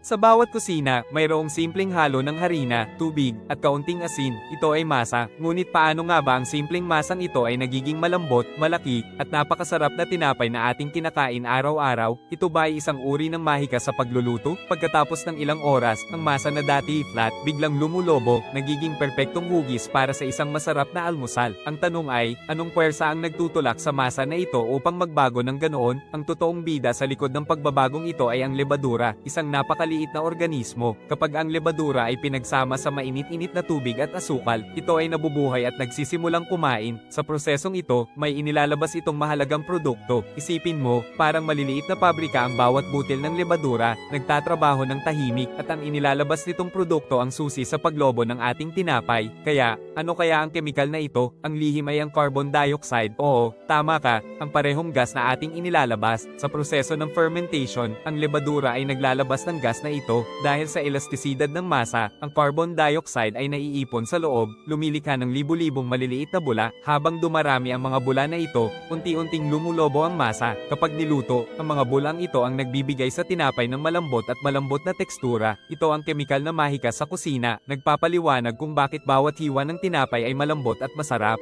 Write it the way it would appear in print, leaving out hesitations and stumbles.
Sa bawat kusina, mayroong simpleng halo ng harina, tubig, at kaunting asin. Ito ay masa. Ngunit paano nga ba ang simpleng masang ito ay nagiging malambot, malaki, at napakasarap na tinapay na ating kinakain araw-araw? Ito ba ay isang uri ng mahika sa pagluluto? Pagkatapos ng ilang oras, ang masa na dati flat, biglang lumulobo, nagiging perpektong hugis para sa isang masarap na almusal. Ang tanong ay, anong puwersa ang nagtutulak sa masa na ito upang magbago ng ganoon? Ang totoong bida sa likod ng pagbabagong ito ay ang lebadura, isang napakaliit na organismo. Kapag ang lebadura ay pinagsama sa mainit-init na tubig at asukal, ito ay nabubuhay at nagsisimulang kumain. Sa prosesong ito, may inilalabas itong mahalagang produkto. Isipin mo, parang maliliit na pabrika ang bawat butil ng lebadura, nagtatrabaho ng tahimik, at ang inilalabas nitong produkto ang susi sa paglobo ng ating tinapay. Kaya, ano kaya ang kemikal na ito? Ang lihim ay ang carbon dioxide. Oo, tama ka, ang parehong gas na ating inilalabas. Sa proseso ng fermentation, ang lebadura ay naglalabas ng gas na ito. Dahil sa elastisidad ng masa, ang carbon dioxide ay naiipon sa loob, lumilikha ng libu-libong maliliit na bula. Habang dumarami ang mga bula na ito, unti-unting lumulobo ang masa. Kapag niluto, ang mga bulang ito ang nagbibigay sa tinapay ng malambot at malambot na tekstura. Ito ang kemikal na mahika sa kusina, nagpapaliwanag kung bakit bawat hiwa ng tinapay ay malambot at masarap.